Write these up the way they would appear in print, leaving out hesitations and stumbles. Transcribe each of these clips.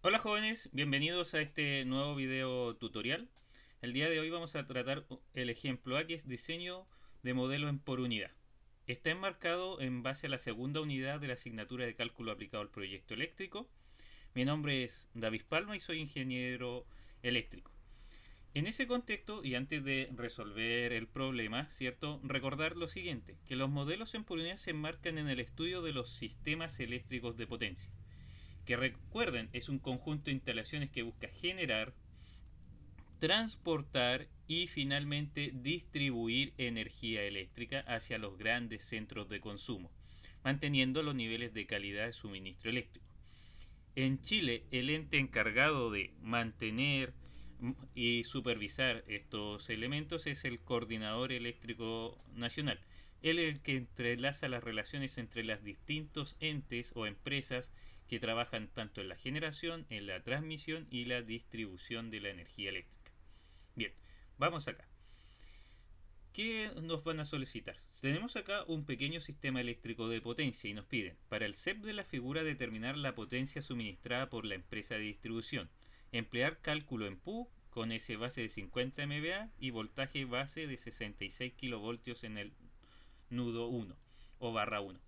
Hola jóvenes, bienvenidos a este nuevo video tutorial. El día de hoy vamos a tratar el ejemplo A, que es diseño de modelo en por unidad. Está enmarcado en base a la segunda unidad de la asignatura de cálculo aplicado al proyecto eléctrico. Mi nombre es David Palma y soy ingeniero eléctrico. En ese contexto, y antes de resolver el problema, ¿cierto? Recordar lo siguiente, que los modelos en por unidad se enmarcan en el estudio de los sistemas eléctricos de potencia, que recuerden es un conjunto de instalaciones que busca generar, transportar y finalmente distribuir energía eléctrica hacia los grandes centros de consumo, manteniendo los niveles de calidad de suministro eléctrico. En Chile, el ente encargado de mantener y supervisar estos elementos es el Coordinador Eléctrico Nacional. Él es el que entrelaza las relaciones entre los distintos entes o empresas que trabajan tanto en la generación, en la transmisión y la distribución de la energía eléctrica. Bien, vamos acá. ¿Qué nos van a solicitar? Tenemos acá un pequeño sistema eléctrico de potencia y nos piden, para el CEP de la figura, determinar la potencia suministrada por la empresa de distribución, emplear cálculo en PU con S base de 50 MVA y voltaje base de 66 kilovoltios en el nudo 1 o barra 1.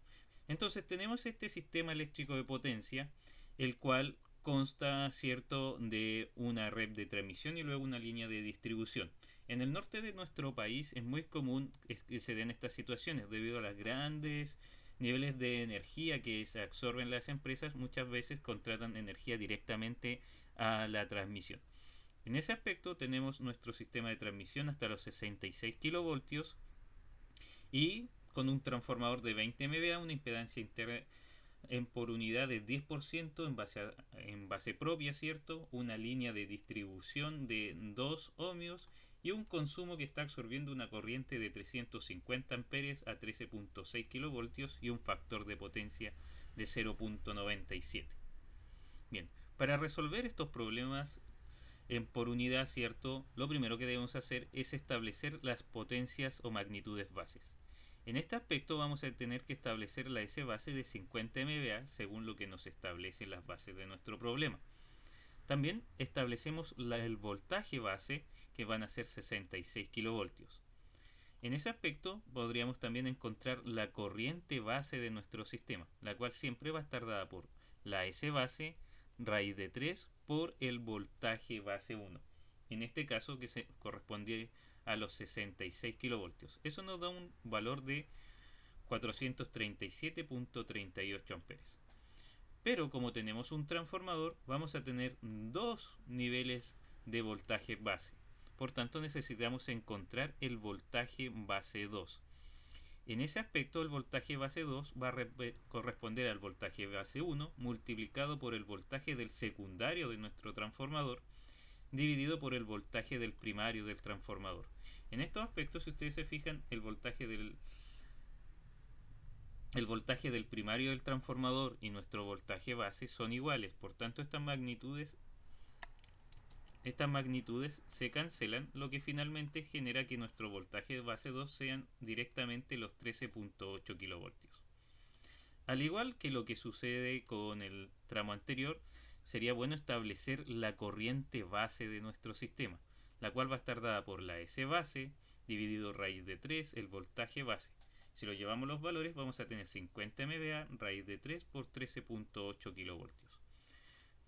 Entonces tenemos este sistema eléctrico de potencia, el cual consta, cierto, de una red de transmisión y luego una línea de distribución. En el norte de nuestro país es muy común que se den estas situaciones debido a los grandes niveles de energía que se absorben las empresas. Muchas veces contratan energía directamente a la transmisión. En ese aspecto tenemos nuestro sistema de transmisión hasta los 66 kilovoltios y con un transformador de 20 MVA, una impedancia interna en por unidad de 10% en base propia, ¿cierto? Una línea de distribución de 2 ohmios y un consumo que está absorbiendo una corriente de 350 amperes a 13.6 kilovoltios y un factor de potencia de 0.97. Bien, para resolver estos problemas en por unidad, ¿cierto? Lo primero que debemos hacer es establecer las potencias o magnitudes bases. En este aspecto vamos a tener que establecer la S base de 50 MVA según lo que nos establecen las bases de nuestro problema. También establecemos el voltaje base, que van a ser 66 kilovoltios. En ese aspecto podríamos también encontrar la corriente base de nuestro sistema, la cual siempre va a estar dada por la S base raíz de 3 por el voltaje base 1. En este caso que se corresponde a los 66 kilovoltios. Eso nos da un valor de 437.38 amperes. Pero como tenemos un transformador, vamos a tener dos niveles de voltaje base. Por tanto, necesitamos encontrar el voltaje base 2. En ese aspecto, el voltaje base 2 va a corresponder al voltaje base 1 multiplicado por el voltaje del secundario de nuestro transformador dividido por el voltaje del primario del transformador. En estos aspectos, si ustedes se fijan, el voltaje del primario del transformador y nuestro voltaje base son iguales. Por tanto, estas magnitudes se cancelan, lo que finalmente genera que nuestro voltaje base 2 sean directamente los 13.8 kilovoltios. Al igual que lo que sucede con el tramo anterior, sería bueno establecer la corriente base de nuestro sistema, la cual va a estar dada por la S base dividido raíz de 3 el voltaje base. Si lo llevamos los valores, vamos a tener 50 MVA raíz de 3 por 13.8 kilovoltios.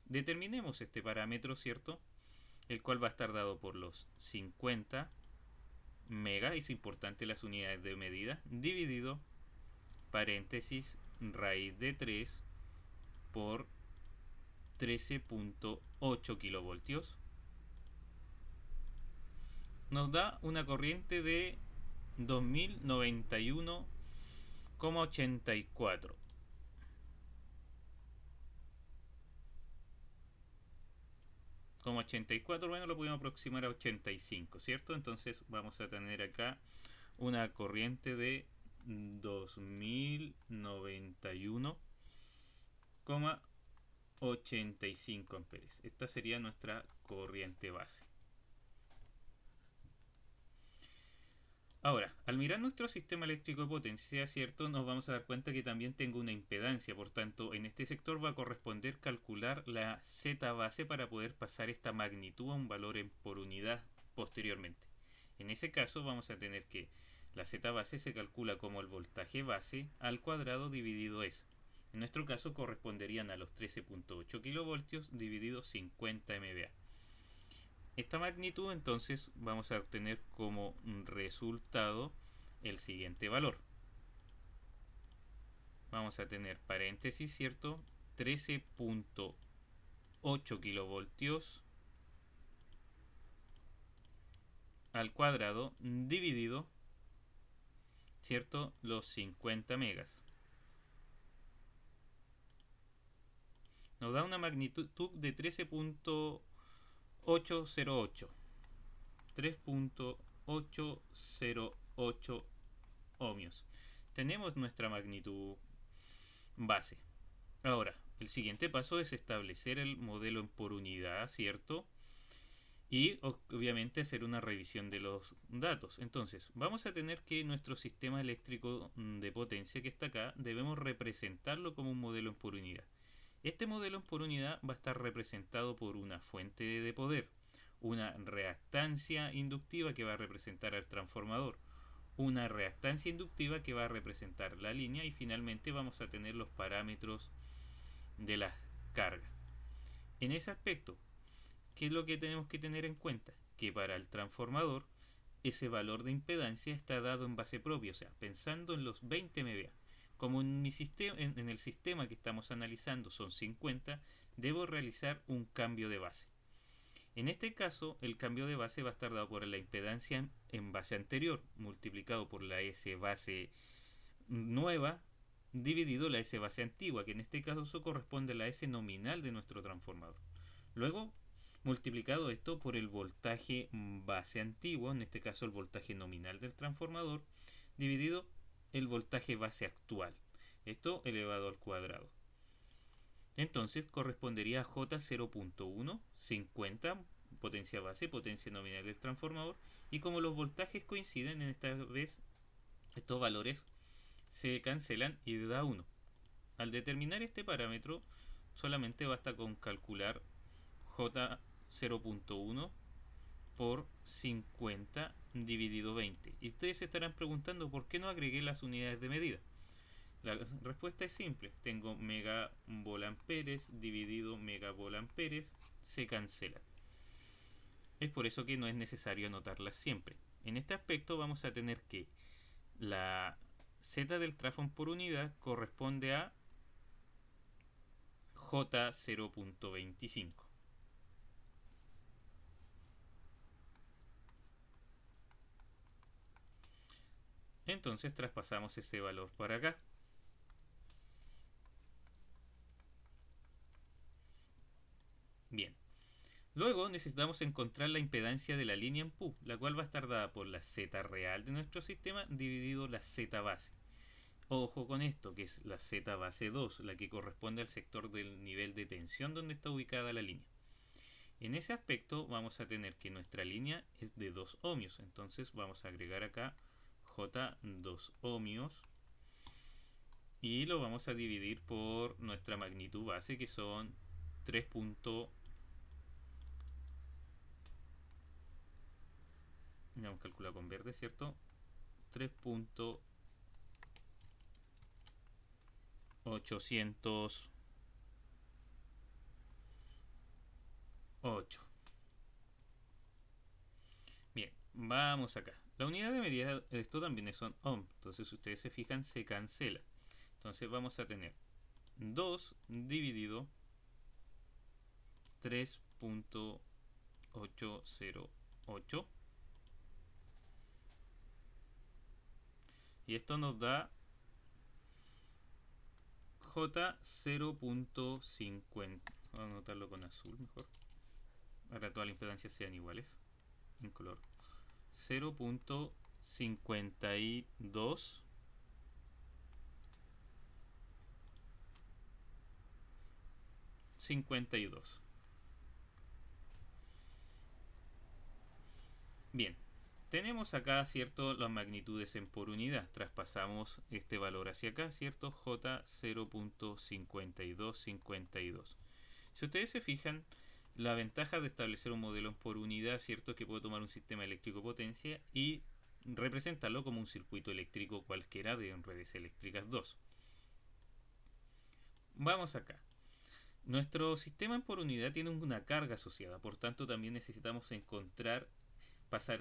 Determinemos este parámetro, ¿cierto? El cual va a estar dado por los 50 mega, es importante las unidades de medida, dividido paréntesis raíz de 3 por 13.8 kilovoltios. Nos da una corriente de 2091,84. Como 84, bueno, lo podemos aproximar a 85, ¿cierto? Entonces vamos a tener acá una corriente de 2091,85 amperes. Esta sería nuestra corriente base. Ahora, al mirar nuestro sistema eléctrico de potencia, ¿cierto? Nos vamos a dar cuenta que también tengo una impedancia, por tanto, en este sector va a corresponder calcular la Z base para poder pasar esta magnitud a un valor por unidad posteriormente. En ese caso vamos a tener que la Z base se calcula como el voltaje base al cuadrado dividido S. En nuestro caso corresponderían a los 13.8 kilovoltios dividido 50 MVA. Esta magnitud entonces vamos a obtener como resultado el siguiente valor. Vamos a tener paréntesis, ¿cierto? 13.8 kilovoltios al cuadrado dividido, ¿cierto? Los 50 megas. Nos da una magnitud de 13.808. 3.808 ohmios. Tenemos nuestra magnitud base. Ahora, el siguiente paso es establecer el modelo por unidad, ¿cierto? Y obviamente hacer una revisión de los datos. Entonces, vamos a tener que nuestro sistema eléctrico de potencia que está acá, debemos representarlo como un modelo por unidad. Este modelo por unidad va a estar representado por una fuente de poder, una reactancia inductiva que va a representar al transformador, una reactancia inductiva que va a representar la línea y finalmente vamos a tener los parámetros de la carga. En ese aspecto, ¿qué es lo que tenemos que tener en cuenta? Que para el transformador ese valor de impedancia está dado en base propia, o sea, pensando en los 20 MVA. Como en el sistema que estamos analizando son 50, debo realizar un cambio de base. En este caso, el cambio de base va a estar dado por la impedancia en base anterior, multiplicado por la S base nueva, dividido la S base antigua, que en este caso eso corresponde a la S nominal de nuestro transformador. Luego, multiplicado esto por el voltaje base antiguo, en este caso el voltaje nominal del transformador, dividido el voltaje base actual. Esto elevado al cuadrado. Entonces correspondería a J 0.1, 50, potencia base, potencia nominal del transformador. Y como los voltajes coinciden, en esta vez estos valores se cancelan y da 1. Al determinar este parámetro, solamente basta con calcular J 0.1 por 50 dividido 20. Y ustedes se estarán preguntando por qué no agregué las unidades de medida. La respuesta es simple. Tengo megavolamperes dividido megavolamperes, se cancela. Es por eso que no es necesario anotarlas siempre. En este aspecto vamos a tener que la Z del trafón por unidad corresponde a J 0.25. Entonces traspasamos ese valor para acá. Bien. Luego necesitamos encontrar la impedancia de la línea en PU, la cual va a estar dada por la Z real de nuestro sistema dividido la Z base. Ojo con esto, que es la Z base 2, la que corresponde al sector del nivel de tensión donde está ubicada la línea. En ese aspecto vamos a tener que nuestra línea es de 2 ohmios, entonces vamos a agregar acá J2 ohmios y lo vamos a dividir por nuestra magnitud base que son 3. Vamos a calcular con verde, ¿cierto? 3.808. Bien, vamos acá. La unidad de medida de esto también son ohm. Entonces, si ustedes se fijan, se cancela. Entonces, vamos a tener 2 dividido 3.808. Y esto nos da J 0.50. Vamos a anotarlo con azul mejor. Para que todas las impedancias sean iguales. En color. 0.52 52. Bien, Tenemos acá, ¿cierto?, las magnitudes en por unidad. Traspasamos este valor hacia acá, ¿cierto? J 0.5252. Si ustedes se fijan, la ventaja de establecer un modelo en por unidad, ¿cierto?, es que puedo tomar un sistema eléctrico potencia y representarlo como un circuito eléctrico cualquiera de redes eléctricas 2. Vamos acá. Nuestro sistema en por unidad tiene una carga asociada, por tanto también necesitamos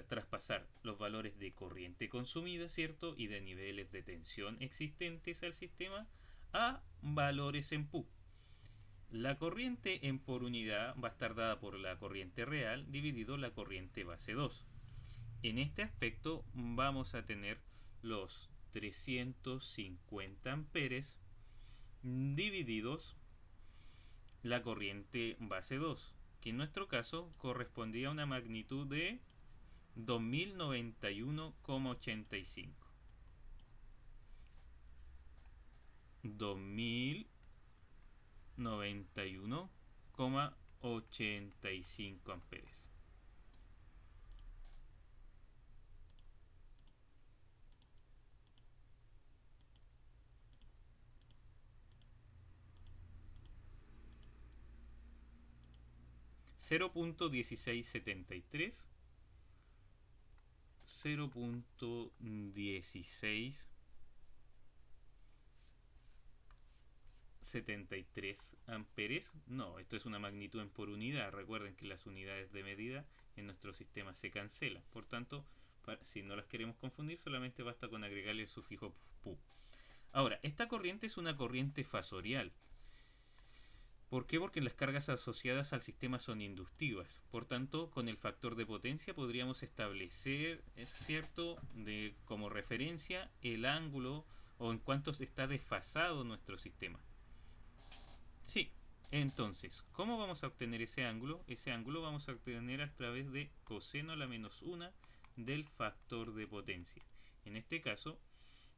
traspasar los valores de corriente consumida, ¿cierto? Y de niveles de tensión existentes al sistema a valores en Q. La corriente en por unidad va a estar dada por la corriente real dividido la corriente base 2. En este aspecto vamos a tener los 350 amperes divididos la corriente base 2, que en nuestro caso correspondía a una magnitud de 2091,85. 2091,85 amperes. $0.1673, 0.1673 amperes. No, esto es una magnitud en por unidad. Recuerden que las unidades de medida en nuestro sistema se cancelan. Por tanto, si no las queremos confundir, solamente basta con agregarle el sufijo pu. Ahora, esta corriente es una corriente fasorial. ¿Por qué? Porque las cargas asociadas al sistema son inductivas. Por tanto, con el factor de potencia podríamos establecer, es cierto, como referencia el ángulo o en cuánto está desfasado nuestro sistema. Sí, entonces, ¿cómo vamos a obtener ese ángulo? Ese ángulo vamos a obtener a través de coseno a la menos 1 del factor de potencia. En este caso,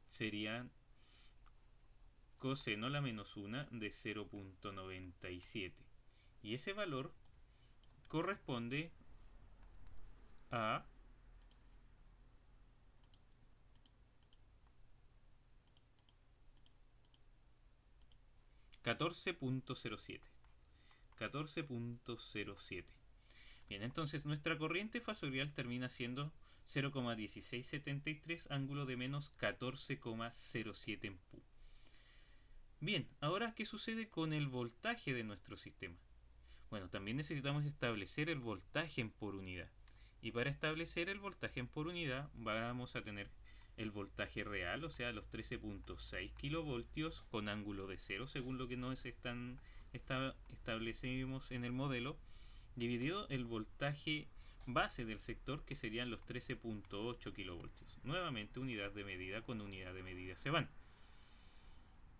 serían coseno a la menos 1 de 0.97. Y ese valor corresponde a 14.07. 14.07. Bien, entonces nuestra corriente fasorial termina siendo 0,1673 ángulo de menos 14,07 en Pu. Bien, ahora ¿qué sucede con el voltaje de nuestro sistema? Bueno, también necesitamos establecer el voltaje en por unidad. Y para establecer el voltaje en por unidad vamos a tener el voltaje real, o sea, los 13.6 kilovoltios con ángulo de 0, según lo que nos establecimos en el modelo, dividido el voltaje base del sector, que serían los 13.8 kilovoltios. Nuevamente unidad de medida con unidad de medida se van.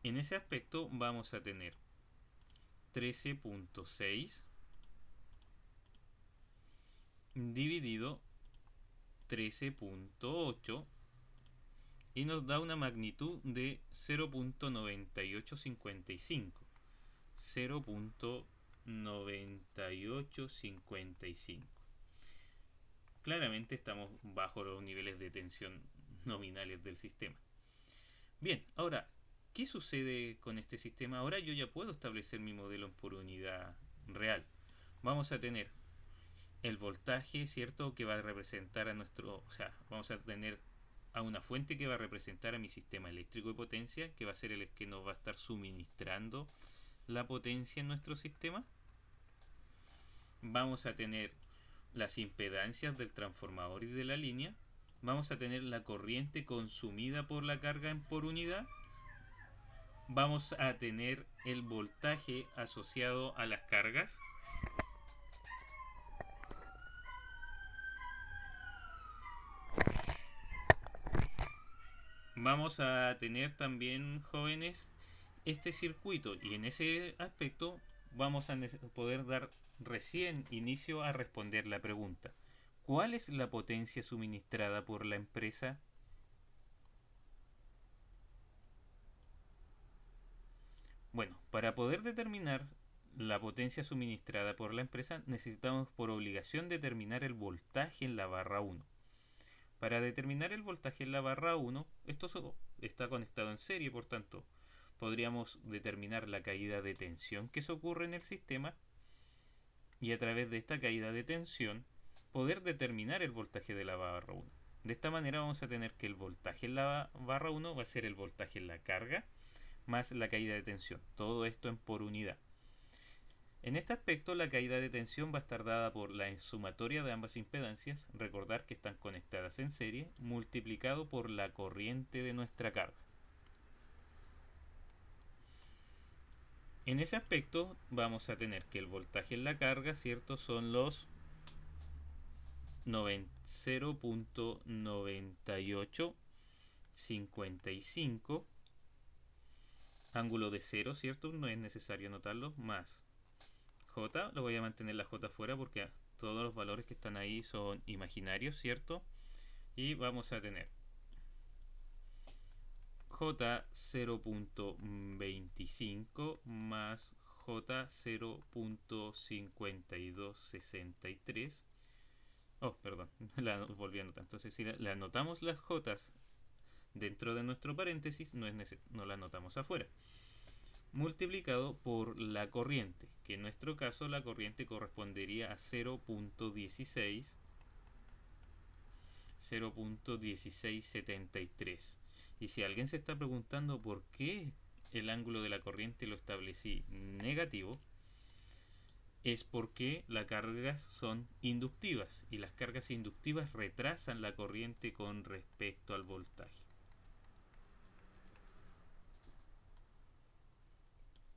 En ese aspecto vamos a tener 13.6 dividido 13.8 y nos da una magnitud de 0.9855. 0.9855. Claramente estamos bajo los niveles de tensión nominales del sistema. Bien, ahora, ¿qué sucede con este sistema? Ahora yo ya puedo establecer mi modelo por unidad real. Vamos a tener el voltaje, ¿cierto?, que va a representar a nuestro, o sea, vamos a tener a una fuente que va a representar a mi sistema eléctrico de potencia, que va a ser el que nos va a estar suministrando la potencia en nuestro sistema. Vamos a tener las impedancias del transformador y de la línea. Vamos a tener la corriente consumida por la carga en por unidad. Vamos a tener el voltaje asociado a las cargas. Vamos a tener también, jóvenes, este circuito, y en ese aspecto vamos a poder dar recién inicio a responder la pregunta: ¿cuál es la potencia suministrada por la empresa? Bueno, para poder determinar la potencia suministrada por la empresa necesitamos por obligación determinar el voltaje en la barra 1. Para determinar el voltaje en la barra 1, esto está conectado en serie, por tanto, podríamos determinar la caída de tensión que se ocurre en el sistema y a través de esta caída de tensión poder determinar el voltaje de la barra 1. De esta manera vamos a tener que el voltaje en la barra 1 va a ser el voltaje en la carga más la caída de tensión. Todo esto en por unidad. En este aspecto, la caída de tensión va a estar dada por la sumatoria de ambas impedancias, recordar que están conectadas en serie, multiplicado por la corriente de nuestra carga. En ese aspecto vamos a tener que el voltaje en la carga, ¿cierto? Son los 0.9855, ángulo de 0, ¿cierto? No es necesario anotarlo, más J, lo voy a mantener la J fuera porque todos los valores que están ahí son imaginarios, ¿cierto? Y vamos a tener J 0.25 más J 0.5263. Oh, perdón, la volví a anotar. Entonces, si le anotamos las J dentro de nuestro paréntesis, no la anotamos afuera. Multiplicado por la corriente, que en nuestro caso la corriente correspondería a 0.1673. Y si alguien se está preguntando por qué el ángulo de la corriente lo establecí negativo, es porque las cargas son inductivas y las cargas inductivas retrasan la corriente con respecto al voltaje.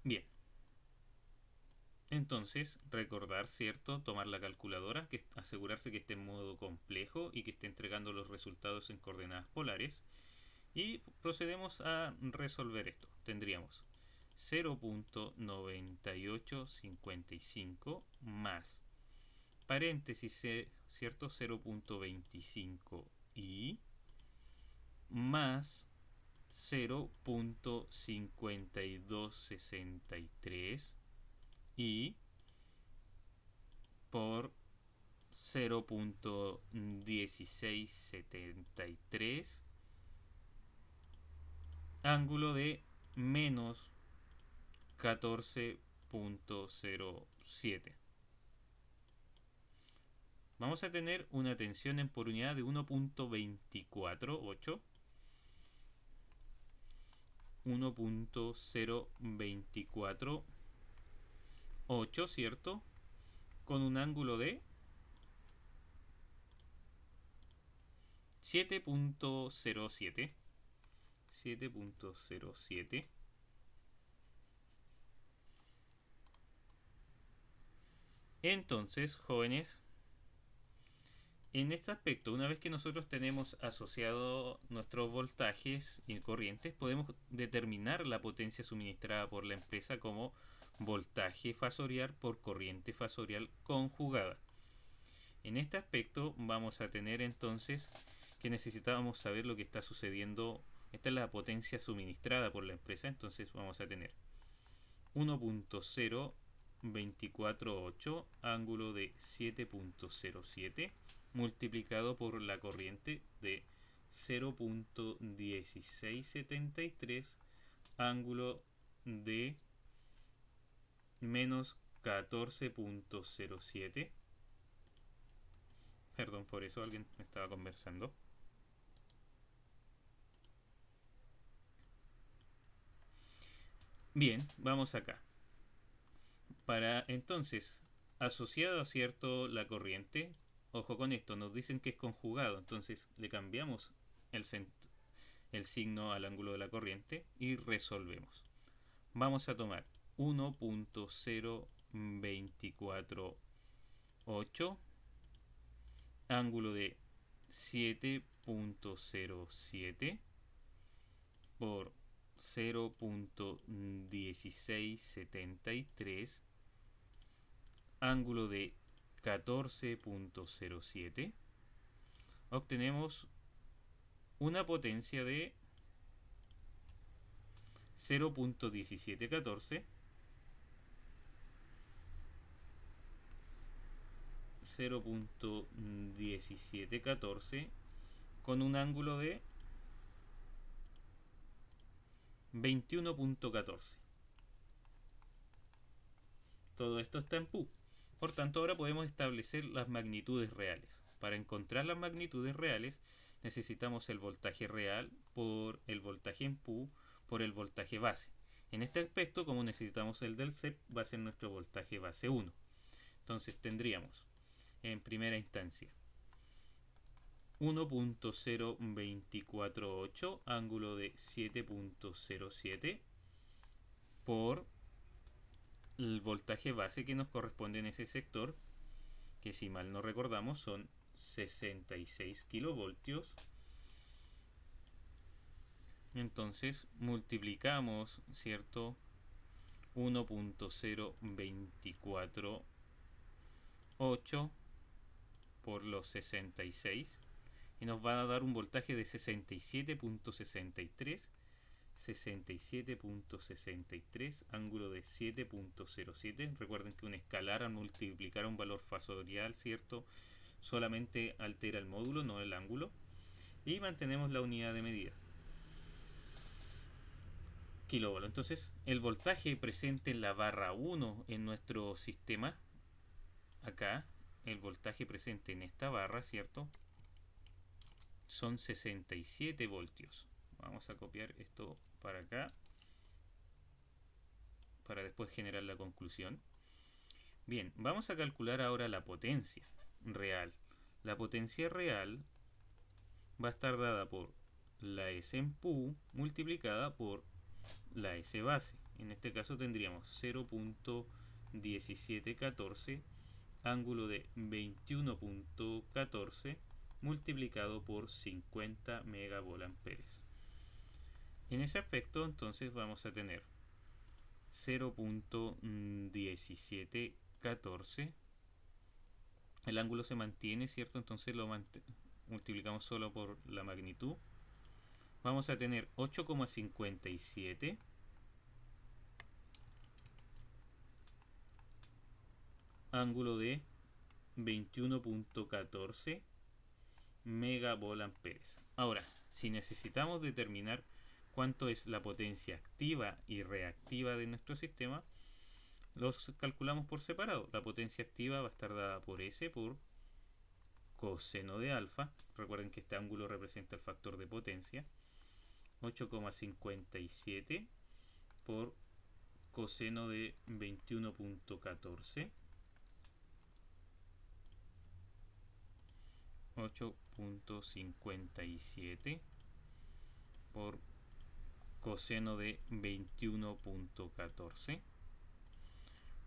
Bien, entonces recordar, ¿cierto? Tomar la calculadora, asegurarse que esté en modo complejo y que esté entregando los resultados en coordenadas polares. Y procedemos a resolver esto. Tendríamos 0.9855 más paréntesis, ¿cierto? 0.25 y más 0.5263 y por 0.1673, ángulo de menos 14.07. Vamos a tener una tensión en por unidad de 1.248, 1.0248, ¿cierto? Con un ángulo de 7.07. 7.07. Entonces, jóvenes, en este aspecto, una vez que nosotros tenemos asociado nuestros voltajes y corrientes, podemos determinar la potencia suministrada por la empresa como voltaje fasorial por corriente fasorial conjugada. En este aspecto vamos a tener entonces que necesitábamos saber lo que está sucediendo. Esta es la potencia suministrada por la empresa, entonces vamos a tener 1.0248 ángulo de 7.07 multiplicado por la corriente de 0.1673 ángulo de menos 14.07. Perdón por eso, alguien me estaba conversando. Bien, vamos acá. Para entonces, asociado a cierto la corriente, ojo con esto, nos dicen que es conjugado, entonces le cambiamos el signo al ángulo de la corriente y resolvemos. Vamos a tomar 1.0248 ángulo de 7.07 por 0.1673 ángulo de 14.07, obtenemos una potencia de 0.1714 0.1714 con un ángulo de 21.14. Todo esto está en Pu. Por tanto, ahora podemos establecer las magnitudes reales. Para encontrar las magnitudes reales necesitamos el voltaje real por el voltaje en Pu por el voltaje base. En este aspecto, como necesitamos el del CEP, va a ser nuestro voltaje base 1. Entonces tendríamos en primera instancia 1.0248 ángulo de 7.07 por el voltaje base que nos corresponde en ese sector, que si mal no recordamos son 66 kilovoltios. Entonces multiplicamos, ¿cierto? 1.0248 por los 66 y nos va a dar un voltaje de 67.63 ángulo de 7.07. Recuerden que un escalar al multiplicar un valor fasorial, ¿cierto? Solamente altera el módulo, no el ángulo. Y mantenemos la unidad de medida, kilovolts. Entonces el voltaje presente en la barra 1 en nuestro sistema, acá el voltaje presente en esta barra, ¿cierto? Son 67 voltios. Vamos a copiar esto para acá para después generar la conclusión. Bien, vamos a calcular ahora la potencia real. La potencia real va a estar dada por la S en Pu multiplicada por la S base. En este caso tendríamos 0.1714 ángulo de 21.14 multiplicado por 50 megavoltamperes. En ese aspecto entonces vamos a tener 0.1714. El ángulo se mantiene, ¿cierto? Entonces lo multiplicamos solo por la magnitud. Vamos a tener 8,57 ángulo de 21.14 megavoltamperes. Ahora, si necesitamos determinar cuánto es la potencia activa y reactiva de nuestro sistema, los calculamos por separado. La potencia activa va a estar dada por S por coseno de alfa. Recuerden que este ángulo representa el factor de potencia. 8,57 por coseno de 21.14. 8.57 por coseno de 21.14,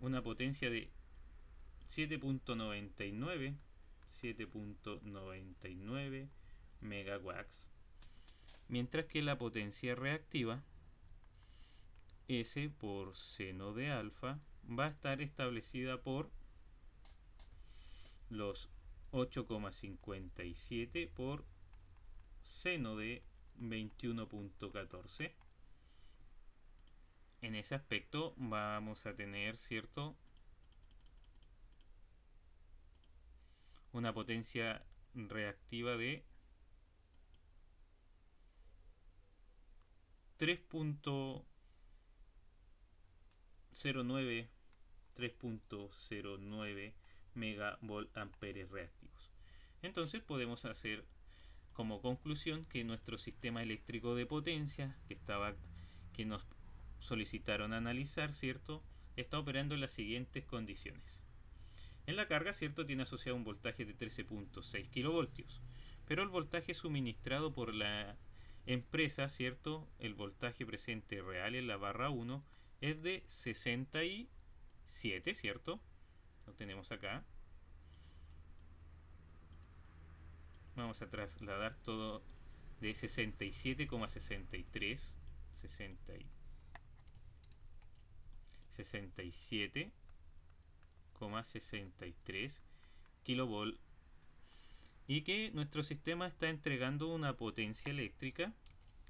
una potencia de 7.99 megawatts, mientras que la potencia reactiva S por seno de alfa va a estar establecida por los 8,57 por seno de 21.14. En ese aspecto vamos a tener, ¿cierto?, una potencia reactiva de 3.09 megavoltamperes reactivos. Entonces podemos hacer como conclusión que nuestro sistema eléctrico de potencia que nos solicitaron analizar, ¿cierto?, está operando en las siguientes condiciones. En la carga, ¿cierto?, tiene asociado un voltaje de 13.6 kilovoltios, pero el voltaje suministrado por la empresa, ¿cierto?, el voltaje presente real en la barra 1 es de 67, ¿cierto? Lo tenemos acá. Vamos a trasladar todo de 67,63 67,63 kilovolt, y que nuestro sistema está entregando una potencia eléctrica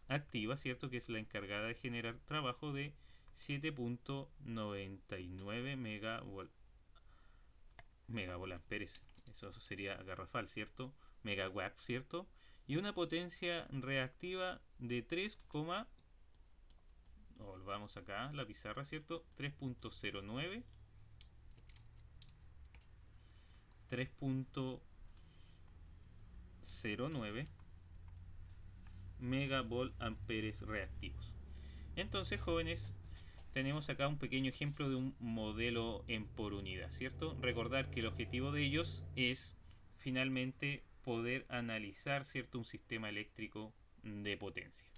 activa, ¿cierto?, que es la encargada de generar trabajo de 7.99 megavoltamperes. Eso sería garrafal, ¿cierto? Megawatt, ¿cierto? y una potencia reactiva de 3, volvamos acá la pizarra, ¿cierto? 3.09 3.09 megavolt amperes reactivos. Entonces, jóvenes, tenemos acá un pequeño ejemplo de un modelo en por unidad, ¿cierto? Recordar que el objetivo de ellos es finalmente poder analizar, ¿cierto?, un sistema eléctrico de potencia.